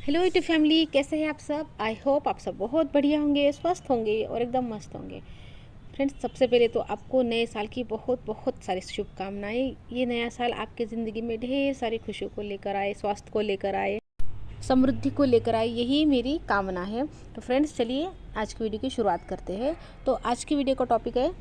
Hello YouTube family, कैसे हैं आप सब। आई होप आप सब बहुत बढ़िया होंगे, स्वस्थ होंगे और एकदम मस्त होंगे। फ्रेंड्स, सबसे पहले तो आपको नए साल की बहुत बहुत सारी शुभकामनाएं। ये नया साल आपके ज़िंदगी में ढेर सारी खुशियों को लेकर आए, स्वास्थ्य को लेकर आए, समृद्धि को लेकर आए, यही मेरी कामना है। तो फ्रेंड्स, चलिए आज की वीडियो की शुरुआत करते हैं। तो आज की वीडियो का टॉपिक है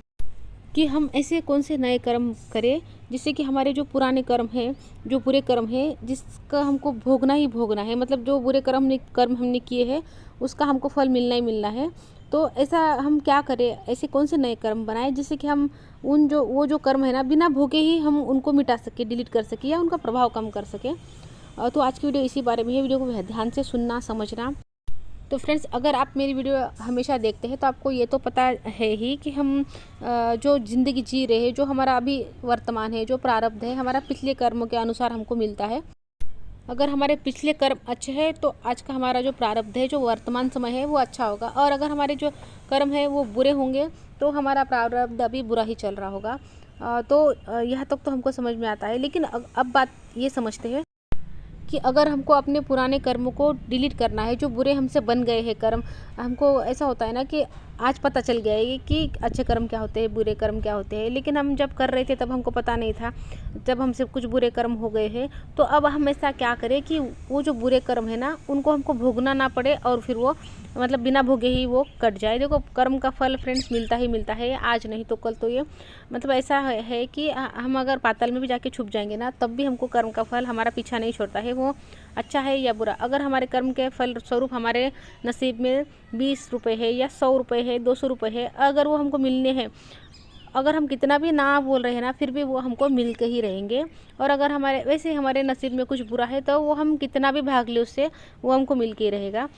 कि हम ऐसे कौन से नए कर्म करें जिससे कि हमारे जो पुराने कर्म हैं, जो बुरे कर्म हैं, जिसका हमको भोगना ही भोगना है, मतलब जो बुरे कर्म हमने किए हैं उसका हमको फल मिलना ही मिलना है। तो ऐसा हम क्या करें, ऐसे कौन से नए कर्म बनाएं जिससे कि हम वो जो कर्म है ना, बिना भोगे ही हम उनको मिटा सकें, डिलीट कर सकें या उनका प्रभाव कम कर सकें। तो आज की वीडियो इसी बारे में है। वीडियो को ध्यान से सुनना, समझना। तो फ्रेंड्स, अगर आप मेरी वीडियो हमेशा देखते हैं तो आपको ये तो पता है ही कि हम जो ज़िंदगी जी रहे हैं, जो हमारा अभी वर्तमान है, जो प्रारब्ध है, हमारा पिछले कर्मों के अनुसार हमको मिलता है। अगर हमारे पिछले कर्म अच्छे हैं तो आज का हमारा जो प्रारब्ध है, जो वर्तमान समय है, वो अच्छा होगा। और अगर हमारे जो कर्म है वो बुरे होंगे तो हमारा प्रारब्ध अभी बुरा ही चल रहा होगा। यहाँ तक तो हमको समझ में आता है। लेकिन अब बात ये समझते हैं कि अगर हमको अपने पुराने कर्मों को डिलीट करना है, जो बुरे हमसे बन गए हैं कर्म, हमको ऐसा होता है ना कि आज पता चल गया है कि अच्छे कर्म क्या होते हैं, बुरे कर्म क्या होते हैं। लेकिन हम जब कर रहे थे तब हमको पता नहीं था। जब हमसे कुछ बुरे कर्म हो गए हैं तो अब हम ऐसा क्या करें कि वो जो बुरे कर्म है ना, उनको हमको भोगना ना पड़े और फिर वो मतलब बिना भोगे ही वो कट जाए। देखो, कर्म का फल फ्रेंड्स मिलता ही मिलता है, आज नहीं तो कल। तो ये मतलब ऐसा है कि हम अगर पाताल में भी जाके छुप जाएंगे ना, तब भी हमको कर्म का फल हमारा पीछा नहीं छोड़ता है, वो अच्छा है या बुरा। अगर हमारे कर्म के फल स्वरूप हमारे नसीब में 20 रुपये है या 100 रुपये है, 200 रुपये है, अगर वो हमको मिलने हैं, अगर हम कितना भी ना बोल रहे हैं ना, फिर भी वो हमको मिल के ही रहेंगे। और अगर हमारे वैसे हमारे नसीब में कुछ बुरा है तो वो हम कितना भी भाग ले उससे, वो हमको मिल के ही रहेगा।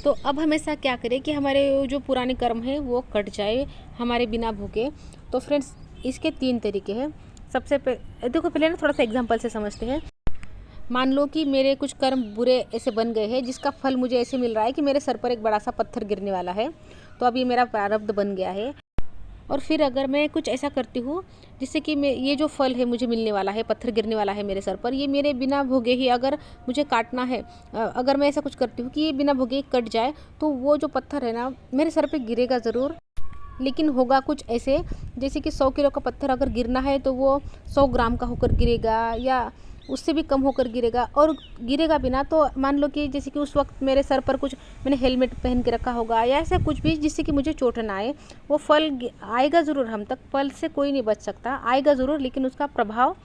तो अब हमेशा क्या करें कि हमारे जो पुराने कर्म है वो कट जाए हमारे बिना भूखे। तो फ्रेंड्स, इसके 3 तरीके हैं। देखो, पहले ना थोड़ा सा एग्जांपल से समझते हैं। मान लो कि मेरे कुछ कर्म बुरे ऐसे बन गए हैं जिसका फल मुझे ऐसे मिल रहा है कि मेरे सर पर एक बड़ा सा पत्थर गिरने वाला है। तो अब ये मेरा प्रारब्ध बन गया है। और फिर अगर मैं कुछ ऐसा करती हूँ जिससे कि मैं ये जो फल है मुझे मिलने वाला है, पत्थर गिरने वाला है मेरे सर पर, ये मेरे बिना भोगे ही अगर मुझे काटना है, अगर मैं ऐसा कुछ करती हूँ कि ये बिना भोगे कट जाए, तो वो जो पत्थर है ना मेरे सर पे गिरेगा ज़रूर। लेकिन होगा कुछ ऐसे, जैसे कि 100 किलो का पत्थर अगर गिरना है तो वो 100 ग्राम का होकर गिरेगा या उससे भी कम होकर गिरेगा। और गिरेगा बिना, तो मान लो कि जैसे कि उस वक्त मेरे सर पर कुछ मैंने हेलमेट पहन के रखा होगा या ऐसा कुछ भी जिससे कि मुझे चोट ना आए, वो फल आएगा ज़रूर हम तक। फल से कोई नहीं बच सकता, आएगा ज़रूर, लेकिन उसका प्रभाव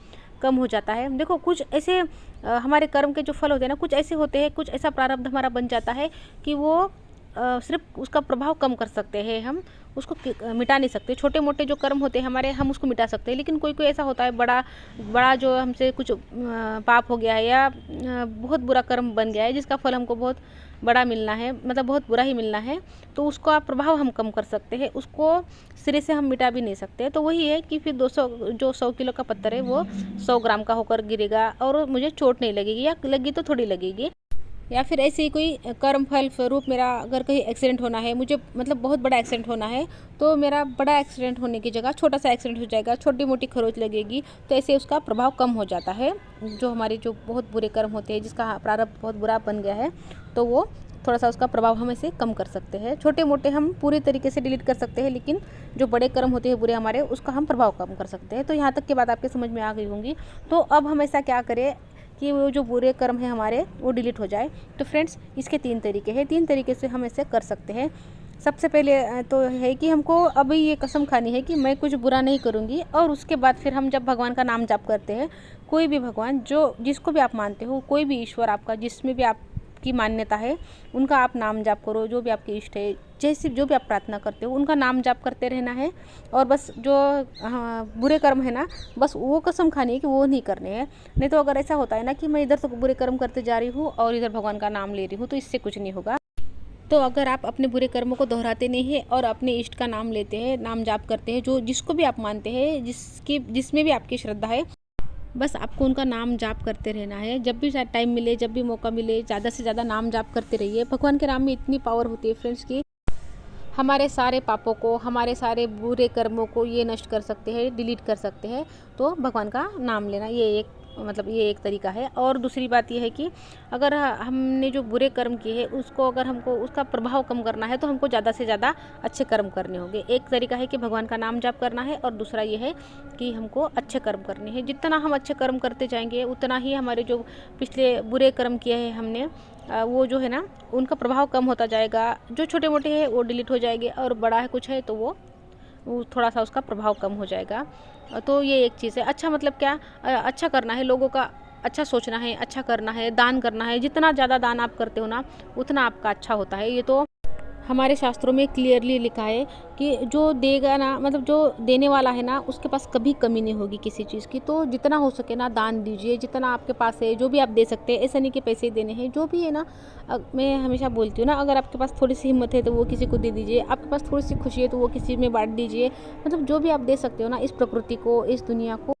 कम हो जाता है। देखो, कुछ ऐसे हमारे कर्म के जो फल होते हैं ना, कुछ ऐसे होते हैं, कुछ ऐसा प्रारब्ध हमारा बन जाता है कि वो सिर्फ उसका प्रभाव कम कर सकते हैं, हम उसको मिटा नहीं सकते। छोटे मोटे जो कर्म होते हैं हमारे, हम उसको मिटा सकते हैं। लेकिन कोई कोई ऐसा होता है बड़ा बड़ा, जो हमसे कुछ पाप हो गया है या बहुत बुरा कर्म बन गया है जिसका फल हमको बहुत बड़ा मिलना है, मतलब बहुत बुरा ही मिलना है, तो उसका प्रभाव हम कम कर सकते हैं, उसको सिरे से हम मिटा भी नहीं सकते। तो वही है कि फिर 200 जो 100 किलो का पत्थर है वो 100 ग्राम का होकर गिरेगा और मुझे चोट नहीं लगेगी, या लगी तो थोड़ी लगेगी। या फिर ऐसे ही कोई कर्म फल स्वरूप मेरा अगर कहीं एक्सीडेंट होना है, मुझे मतलब बहुत बड़ा एक्सीडेंट होना है, तो मेरा बड़ा एक्सीडेंट होने की जगह छोटा सा एक्सीडेंट हो जाएगा, छोटी मोटी खरोच लगेगी। तो ऐसे उसका प्रभाव कम हो जाता है। जो हमारे जो बहुत बुरे कर्म होते हैं, जिसका प्रारब्ध बहुत बुरा बन गया है, तो वो थोड़ा सा उसका प्रभाव हम ऐसे कम कर सकते हैं। छोटे मोटे हम पूरे तरीके से डिलीट कर सकते हैं, लेकिन जो बड़े कर्म होते हैं बुरे हमारे, उसका हम प्रभाव कम कर सकते हैं। तो यहाँ तक की बात आपके समझ में आ गई होंगी। तो अब हम ऐसा क्या करें कि वो जो बुरे कर्म है हमारे, वो डिलीट हो जाए। तो फ्रेंड्स, इसके 3 तरीके हैं। 3 तरीके से हम ऐसे कर सकते हैं। सबसे पहले तो है कि हमको अभी ये कसम खानी है कि मैं कुछ बुरा नहीं करूँगी। और उसके बाद फिर हम जब भगवान का नाम जाप करते हैं, कोई भी भगवान जो जिसको भी आप मानते हो, कोई भी ईश्वर आपका जिसमें भी आपकी मान्यता है, उनका आप नाम जाप करो। जो भी आपके इष्ट है, जैसे जो भी आप प्रार्थना करते हो, उनका नाम जाप करते रहना है। और बस जो बुरे कर्म है ना, बस वो कसम खानी है कि वो नहीं करने हैं। नहीं तो अगर ऐसा होता है ना कि मैं इधर तो बुरे कर्म करते जा रही हूँ और इधर भगवान का नाम ले रही हूँ, तो इससे कुछ नहीं होगा। तो अगर आप अपने बुरे कर्मों को दोहराते नहीं हैं और अपने इष्ट का नाम लेते हैं, नाम जाप करते हैं, जो जिसको भी आप मानते हैं, जिसमें भी आपकी श्रद्धा है, बस आपको उनका नाम जाप करते रहना है। जब भी टाइम मिले, जब भी मौका मिले, ज़्यादा से ज़्यादा नाम जाप करते रहिए। भगवान के नाम में इतनी पावर होती है फ्रेंड्स की हमारे सारे पापों को, हमारे सारे बुरे कर्मों को ये नष्ट कर सकते हैं, डिलीट कर सकते हैं। तो भगवान का नाम लेना ये एक मतलब ये एक तरीका है। और दूसरी बात ये है कि अगर हमने जो बुरे कर्म किए हैं उसको अगर हमको उसका प्रभाव कम करना है तो हमको ज़्यादा से ज़्यादा अच्छे कर्म करने होंगे। एक तरीका है कि भगवान का नाम जाप करना है और दूसरा ये है कि हमको अच्छे कर्म करने हैं। जितना हम अच्छे कर्म करते जाएंगे उतना ही हमारे जो पिछले बुरे कर्म किए हैं हमने वो जो है ना उनका प्रभाव कम होता जाएगा। जो छोटे मोटे हैं वो डिलीट हो जाएंगे और बड़ा है कुछ है तो वो थोड़ा सा उसका प्रभाव कम हो जाएगा। तो ये एक चीज़ है। अच्छा मतलब क्या, अच्छा करना है, लोगों का अच्छा सोचना है, अच्छा करना है, दान करना है। जितना ज़्यादा दान आप करते हो ना उतना आपका अच्छा होता है। ये तो हमारे शास्त्रों में क्लियरली लिखा है कि जो देगा ना, मतलब जो देने वाला है ना उसके पास कभी कमी नहीं होगी किसी चीज़ की। तो जितना हो सके ना दान दीजिए, जितना आपके पास है, जो भी आप दे सकते हैं। ऐसा नहीं कि पैसे देने हैं, जो भी है ना। मैं हमेशा बोलती हूँ ना, अगर आपके पास थोड़ी सी हिम्मत है तो वो किसी को दे दीजिए, आपके पास थोड़ी सी खुशी है तो वो किसी में बांट दीजिए। मतलब जो भी आप दे सकते हो ना इस प्रकृति को, इस दुनिया को,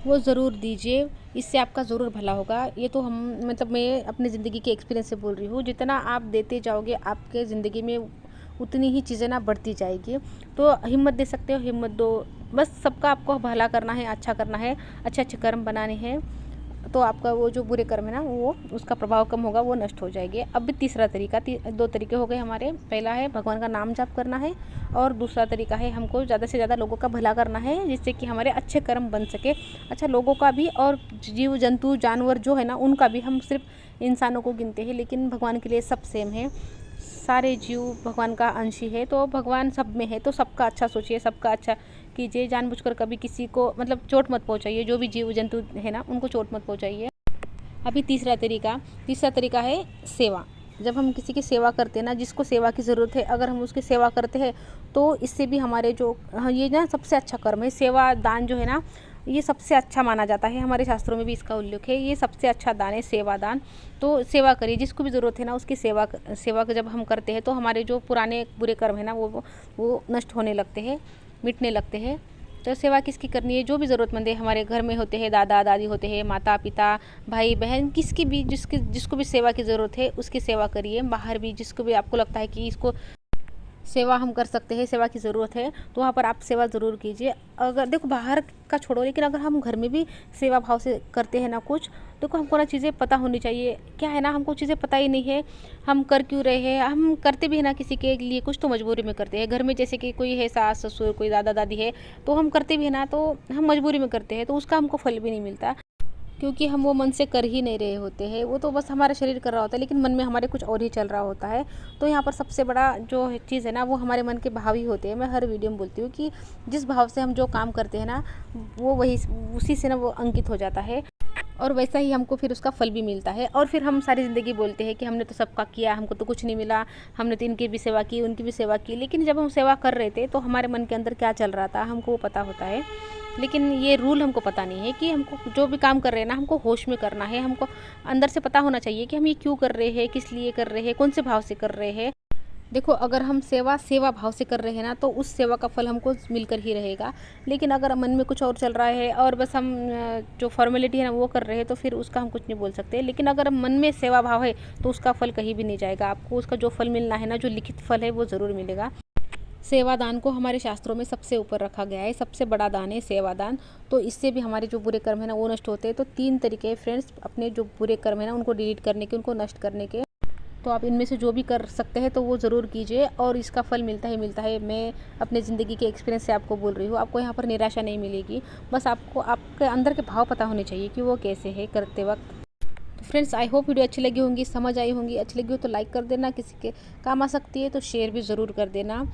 वो ज़रूर दीजिए। इससे आपका ज़रूर भला होगा। ये तो हम मतलब मैं अपनी ज़िंदगी के एक्सपीरियंस से बोल रही हूँ। जितना आप देते जाओगे आपके ज़िंदगी में उतनी ही चीज़ें ना बढ़ती जाएगी। तो हिम्मत दे सकते हो, हिम्मत दो। बस सबका आपको भला करना है, अच्छा करना है, अच्छे अच्छे कर्म बनाने हैं। तो आपका वो जो बुरे कर्म है ना वो उसका प्रभाव कम होगा, वो नष्ट हो जाएंगे। अब भी तीसरा तरीका, दो तरीके हो गए हमारे। पहला है भगवान का नाम जाप करना है और दूसरा तरीका है हमको ज़्यादा से ज़्यादा लोगों का भला करना है जिससे कि हमारे अच्छे कर्म बन सके। अच्छा, लोगों का भी और जीव जंतु जानवर जो है ना उनका भी, हम सिर्फ इंसानों को गिनते हैं लेकिन भगवान के लिए सब सेम है। सारे जीव भगवान का अंश ही है। तो भगवान सब में है तो सबका अच्छा सोचिए, सबका अच्छा कीजिए। जानबूझकर कभी किसी को मतलब चोट मत पहुंचाइए। जो भी जीव जंतु है ना उनको चोट मत पहुंचाइए। अभी तीसरा तरीका है सेवा। जब हम किसी की सेवा करते हैं ना, जिसको सेवा की ज़रूरत है, अगर हम उसकी सेवा करते हैं तो इससे भी हमारे जो ये ना सबसे अच्छा कर्म है। सेवा दान जो है ना ये सबसे अच्छा माना जाता है। हमारे शास्त्रों में भी इसका उल्लेख है। ये सबसे अच्छा दान है सेवा दान। तो सेवा करिए, जिसको भी ज़रूरत है ना उसकी सेवा जब हम करते हैं तो हमारे जो पुराने बुरे कर्म है ना वो नष्ट होने लगते हैं, मिटने लगते हैं। तो सेवा किसकी करनी है, जो भी ज़रूरतमंद है हमारे घर में होते हैं, दादा दादी होते हैं, माता पिता, भाई बहन, किसकी भी जिसको भी सेवा की ज़रूरत है उसकी सेवा करिए। बाहर भी जिसको भी आपको लगता है कि इसको सेवा हम कर सकते हैं, सेवा की ज़रूरत है, तो वहाँ पर आप सेवा ज़रूर कीजिए। अगर देखो बाहर का छोड़ो, लेकिन अगर हम घर में भी सेवा भाव से करते हैं ना कुछ, देखो हमको ना चीज़ें पता होनी चाहिए। क्या है ना, हमको चीज़ें पता ही नहीं है हम कर क्यों रहे हैं। हम करते भी है ना किसी के लिए कुछ तो मजबूरी में करते हैं। घर में जैसे कि कोई है सास ससुर, कोई दादा दादी है, तो हम करते भी है ना तो हम मजबूरी में करते हैं, तो उसका हमको फल भी नहीं मिलता क्योंकि हम वो मन से कर ही नहीं रहे होते हैं। वो तो बस हमारा शरीर कर रहा होता है लेकिन मन में हमारे कुछ और ही चल रहा होता है। तो यहाँ पर सबसे बड़ा जो चीज़ है ना वो हमारे मन के भाव ही होते हैं। मैं हर वीडियो में बोलती हूँ कि जिस भाव से हम जो काम करते हैं ना वो वही उसी से ना वो अंकित हो जाता है और वैसा ही हमको फिर उसका फल भी मिलता है। और फिर हम सारी ज़िंदगी बोलते हैं कि हमने तो सबका किया, हमको तो कुछ नहीं मिला, हमने तो इनकी भी सेवा की, उनकी भी सेवा की। लेकिन जब हम सेवा कर रहे थे तो हमारे मन के अंदर क्या चल रहा था हमको वो पता होता है। लेकिन ये रूल हमको पता नहीं है कि हमको जो भी काम कर रहे हैं ना हमको होश में करना है। हमको अंदर से पता होना चाहिए कि हम ये क्यों कर रहे हैं, किस लिए कर रहे हैं, कौन से भाव से कर रहे हैं। देखो अगर हम सेवा भाव से कर रहे हैं ना तो उस सेवा का फल हमको मिलकर ही रहेगा। लेकिन अगर मन में कुछ और चल रहा है और बस हम जो फॉर्मेलिटी है ना वो कर रहे हैं तो फिर उसका हम कुछ नहीं बोल सकते। लेकिन अगर मन में सेवा भाव है तो उसका फल कहीं भी नहीं जाएगा। आपको उसका जो फल मिलना है ना, जो लिखित फल है वो ज़रूर मिलेगा। सेवादान को हमारे शास्त्रों में सबसे ऊपर रखा गया है। सबसे बड़ा दान है सेवादान। तो इससे भी हमारे जो बुरे कर्म है ना वो नष्ट होते हैं। तो 3 तरीके हैं फ्रेंड्स अपने जो बुरे कर्म है ना उनको डिलीट करने के, उनको नष्ट करने के। तो आप इनमें से जो भी कर सकते हैं तो वो ज़रूर कीजिए और इसका फल मिलता है। मैं अपने ज़िंदगी के एक्सपीरियंस से आपको बोल रही हूँ। आपको यहाँ पर निराशा नहीं मिलेगी। बस आपको आपके अंदर के भाव पता होने चाहिए कि वो कैसे है करते वक्त। तो फ्रेंड्स आई होप वीडियो अच्छी लगी होंगी, समझ आई होंगी। अच्छी लगी हो तो लाइक कर देना, किसी के काम आ सकती है तो शेयर भी ज़रूर कर देना।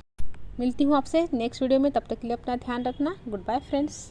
मिलती हूँ आपसे नेक्स्ट वीडियो में, तब तक के लिए अपना ध्यान रखना। Good bye friends.